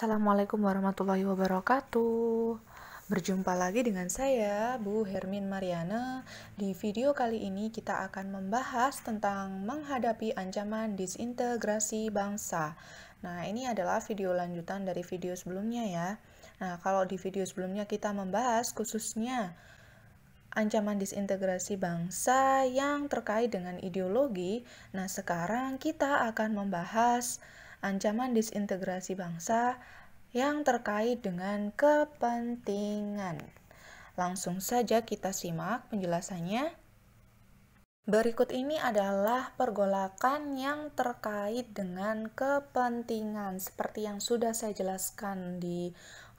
Assalamualaikum warahmatullahi wabarakatuh. Berjumpa lagi dengan saya, Bu Hermin Mariana. Di video kali ini kita akan membahas tentang menghadapi ancaman disintegrasi bangsa. Nah, ini adalah video lanjutan dari video sebelumnya ya. Nah, kalau di video sebelumnya kita membahas khususnya ancaman disintegrasi bangsa yang terkait dengan ideologi. Nah, sekarang kita akan membahas ancaman disintegrasi bangsa yang terkait dengan kepentingan. Langsung saja kita simak penjelasannya. Berikut ini adalah pergolakan yang terkait dengan kepentingan. Seperti yang sudah saya jelaskan di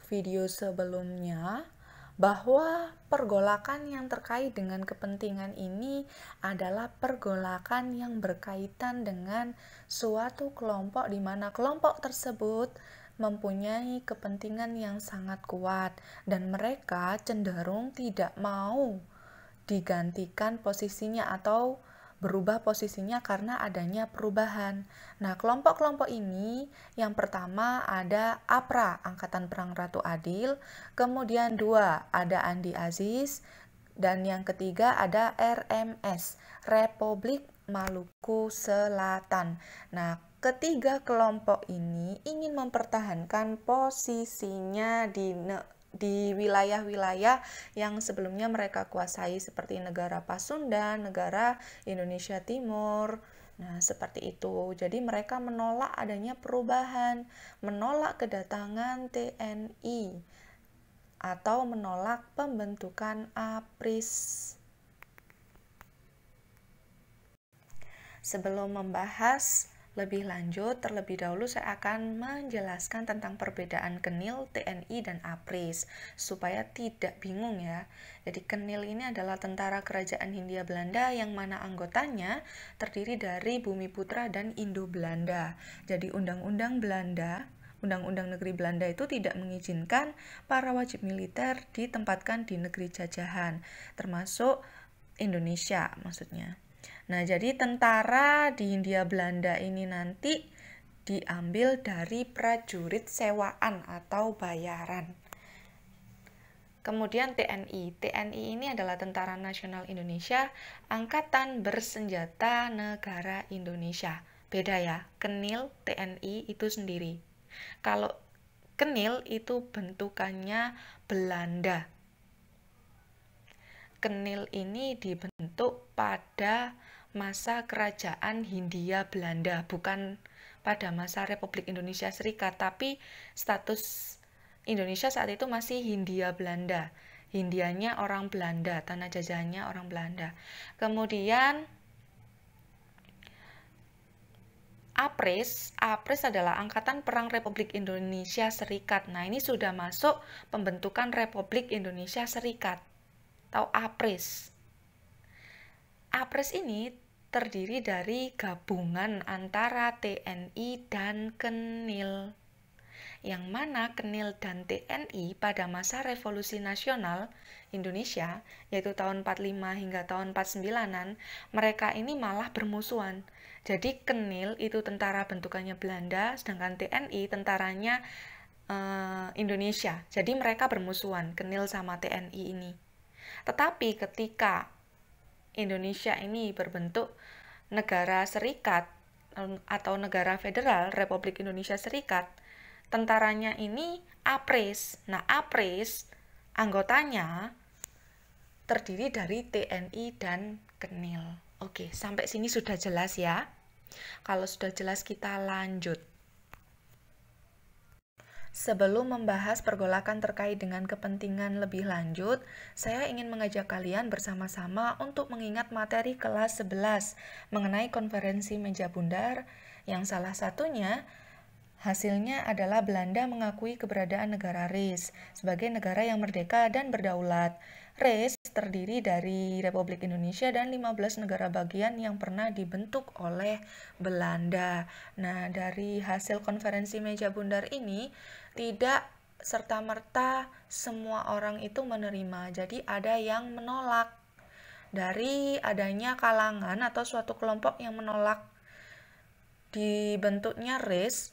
video sebelumnya, bahwa pergolakan yang terkait dengan kepentingan ini adalah pergolakan yang berkaitan dengan suatu kelompok di mana kelompok tersebut mempunyai kepentingan yang sangat kuat dan mereka cenderung tidak mau digantikan posisinya atau berubah posisinya karena adanya perubahan. Nah, kelompok-kelompok ini yang pertama ada APRA, Angkatan Perang Ratu Adil, kemudian dua ada Andi Aziz, dan yang ketiga ada RMS, Republik Maluku Selatan. Nah, ketiga kelompok ini ingin mempertahankan posisinya di wilayah-wilayah yang sebelumnya mereka kuasai seperti negara Pasundan, negara Indonesia Timur. Nah, seperti itu. Jadi mereka menolak adanya perubahan, menolak kedatangan TNI atau menolak pembentukan APRIS. Sebelum membahas lebih lanjut, terlebih dahulu saya akan menjelaskan tentang perbedaan KENIL, TNI, dan APRIS supaya tidak bingung ya. Jadi KENIL ini adalah Tentara Kerajaan Hindia Belanda yang mana anggotanya terdiri dari Bumiputra dan Indo-Belanda. Jadi Undang-Undang Belanda, Undang-Undang Negeri Belanda itu tidak mengizinkan para wajib militer ditempatkan di negeri jajahan, termasuk Indonesia maksudnya. Nah, jadi tentara di Hindia Belanda ini nanti diambil dari prajurit sewaan atau bayaran. Kemudian TNI. TNI ini adalah Tentara Nasional Indonesia, Angkatan Bersenjata Negara Indonesia. Beda ya, KENIL, TNI itu sendiri. Kalau KENIL itu bentukannya Belanda. KENIL ini dibentuk pada masa kerajaan Hindia Belanda, bukan pada masa Republik Indonesia Serikat, tapi status Indonesia saat itu masih Hindia Belanda. Hindianya orang Belanda, tanah jajahannya orang Belanda. Kemudian APRIS adalah Angkatan Perang Republik Indonesia Serikat. Nah, ini sudah masuk pembentukan Republik Indonesia Serikat atau APRIS. APRIS ini terdiri dari gabungan antara TNI dan KENIL. Yang mana KENIL dan TNI pada masa Revolusi Nasional Indonesia, yaitu tahun 45 hingga tahun 49-an, mereka ini malah bermusuhan. Jadi KENIL itu tentara bentukannya Belanda, sedangkan TNI tentaranya Indonesia. Jadi mereka bermusuhan, KENIL sama TNI ini. Tetapi ketika Indonesia ini berbentuk negara serikat atau negara federal, Republik Indonesia Serikat, tentaranya ini APRIS. Nah, APRIS anggotanya terdiri dari TNI dan KENIL. Oke, sampai sini sudah jelas ya? Kalau sudah jelas kita lanjut. Sebelum membahas pergolakan terkait dengan kepentingan lebih lanjut, saya ingin mengajak kalian bersama-sama untuk mengingat materi kelas 11 mengenai konferensi meja bundar yang salah satunya hasilnya adalah Belanda mengakui keberadaan negara RIS sebagai negara yang merdeka dan berdaulat. RIS terdiri dari Republik Indonesia dan 15 negara bagian yang pernah dibentuk oleh Belanda. Nah, dari hasil konferensi meja bundar ini tidak serta-merta semua orang itu menerima. Jadi ada yang menolak. Dari adanya kalangan atau suatu kelompok yang menolak dibentuknya RIS,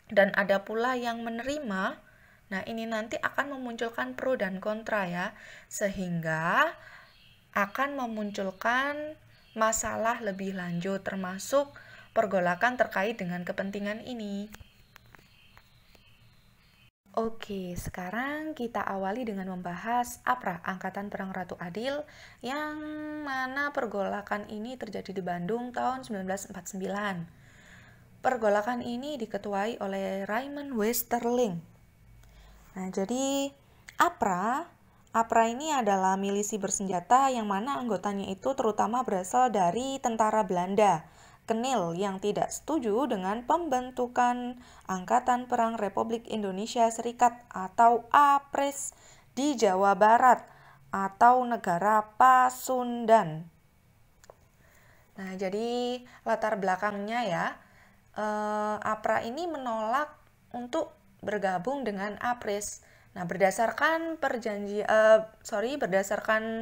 dan ada pula yang menerima. Nah, ini nanti akan memunculkan pro dan kontra ya, sehingga akan memunculkan masalah lebih lanjut termasuk pergolakan terkait dengan kepentingan ini. Oke, sekarang kita awali dengan membahas APRA, Angkatan Perang Ratu Adil, yang mana pergolakan ini terjadi di Bandung tahun 1949. Pergolakan ini diketuai oleh Raymond Westerling. Nah, jadi APRA ini adalah milisi bersenjata yang mana anggotanya itu terutama berasal dari tentara Belanda, Kenil, yang tidak setuju dengan pembentukan Angkatan Perang Republik Indonesia Serikat atau APRIS di Jawa Barat atau negara Pasundan. Nah, jadi latar belakangnya ya, APRA ini menolak untuk bergabung dengan APRIS. Nah, berdasarkan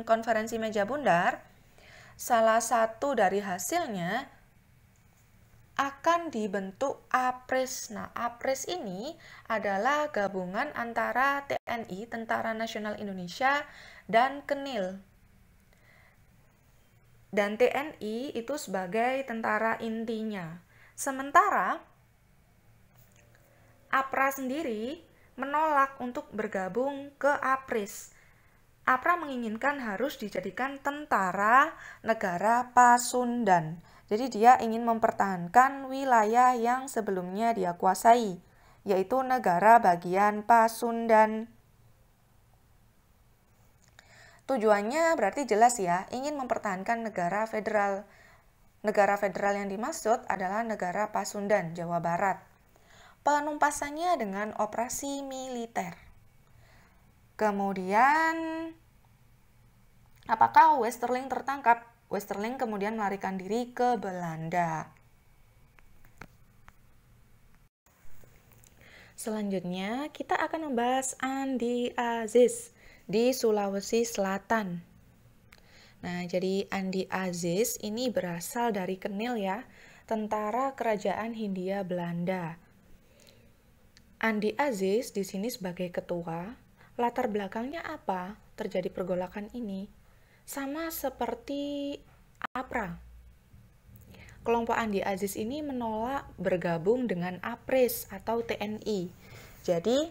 konferensi meja bundar, salah satu dari hasilnya akan dibentuk APRIS. Nah, APRIS ini adalah gabungan antara TNI, Tentara Nasional Indonesia, dan Kenil. Dan TNI itu sebagai tentara intinya. Sementara APRA sendiri menolak untuk bergabung ke APRIS. APRA menginginkan harus dijadikan tentara negara Pasundan. Jadi dia ingin mempertahankan wilayah yang sebelumnya dia kuasai, yaitu negara bagian Pasundan. Tujuannya berarti jelas ya, ingin mempertahankan negara federal. Negara federal yang dimaksud adalah negara Pasundan, Jawa Barat. Penumpasannya dengan operasi militer. Kemudian, apakah Westerling tertangkap? Westerling kemudian melarikan diri ke Belanda. Selanjutnya, kita akan membahas Andi Aziz di Sulawesi Selatan. Nah, jadi Andi Aziz ini berasal dari Kenil ya, tentara kerajaan Hindia Belanda. Andi Aziz di sini sebagai ketua. Latar belakangnya apa terjadi pergolakan ini? Sama seperti APRA. Kelompok Andi Aziz ini menolak bergabung dengan APRIS atau TNI. Jadi,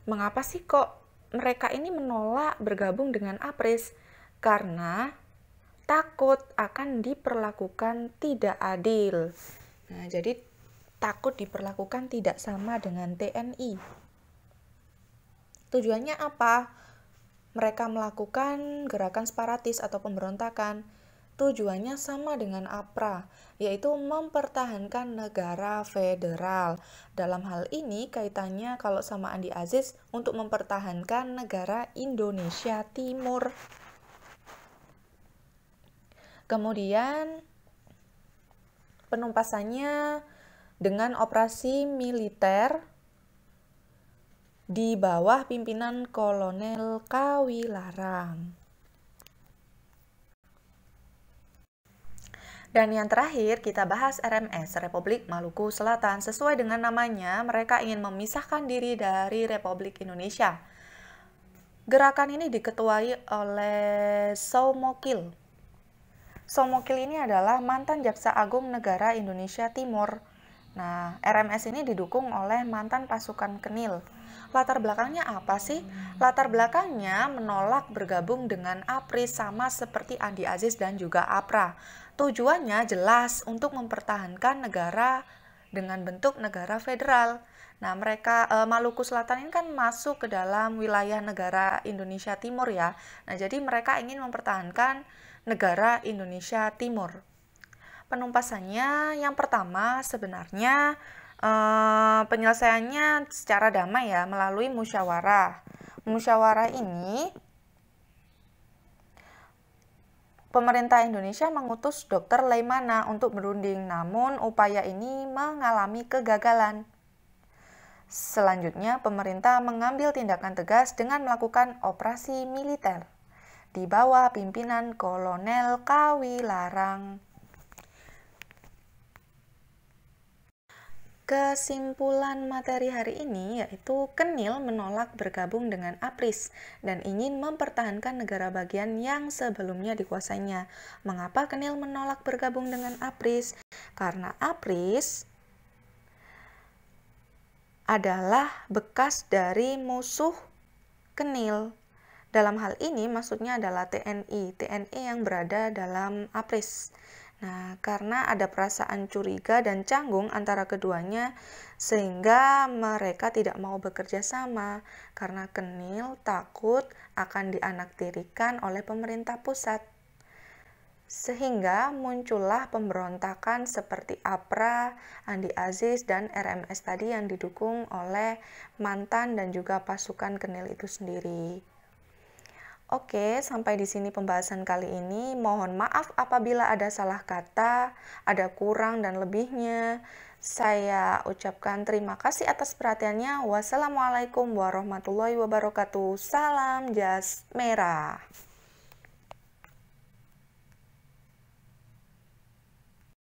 mengapa sih kok mereka ini menolak bergabung dengan APRIS? Karena takut akan diperlakukan tidak adil. Nah, jadi takut diperlakukan tidak sama dengan TNI. Tujuannya apa? Mereka melakukan gerakan separatis atau pemberontakan. Tujuannya sama dengan APRA, yaitu mempertahankan negara federal. Dalam hal ini kaitannya kalau sama Andi Aziz untuk mempertahankan negara Indonesia Timur. Kemudian penumpasannya dengan operasi militer di bawah pimpinan Kolonel Kawilarang. Dan yang terakhir kita bahas RMS, Republik Maluku Selatan. Sesuai dengan namanya, mereka ingin memisahkan diri dari Republik Indonesia. Gerakan ini diketuai oleh Soumokil. Soumokil ini adalah mantan Jaksa Agung Negara Indonesia Timur. Nah, RMS ini didukung oleh mantan pasukan Kenil. Latar belakangnya apa sih? Latar belakangnya menolak bergabung dengan APRIS sama seperti Andi Aziz dan juga APRA. Tujuannya jelas untuk mempertahankan negara dengan bentuk negara federal. Nah, Maluku Selatan ini kan masuk ke dalam wilayah negara Indonesia Timur ya. Nah, jadi mereka ingin mempertahankan negara Indonesia Timur. Penumpasannya yang pertama sebenarnya penyelesaiannya secara damai ya, melalui musyawarah. Musyawarah ini pemerintah Indonesia mengutus Dr. Leimana untuk berunding, namun upaya ini mengalami kegagalan. Selanjutnya, pemerintah mengambil tindakan tegas dengan melakukan operasi militer di bawah pimpinan Kolonel Kawilarang. Kesimpulan materi hari ini yaitu Kenil menolak bergabung dengan APRIS dan ingin mempertahankan negara bagian yang sebelumnya dikuasainya. Mengapa Kenil menolak bergabung dengan APRIS? Karena APRIS adalah bekas dari musuh Kenil. Dalam hal ini maksudnya adalah TNI yang berada dalam APRIS. Nah, karena ada perasaan curiga dan canggung antara keduanya, sehingga mereka tidak mau bekerja sama, karena Kenil takut akan dianaktirikan oleh pemerintah pusat. Sehingga muncullah pemberontakan seperti APRA, Andi Aziz, dan RMS tadi yang didukung oleh mantan dan juga pasukan Kenil itu sendiri. Oke, sampai di sini pembahasan kali ini. Mohon maaf apabila ada salah kata, ada kurang dan lebihnya. Saya ucapkan terima kasih atas perhatiannya. Wassalamualaikum warahmatullahi wabarakatuh. Salam jas merah.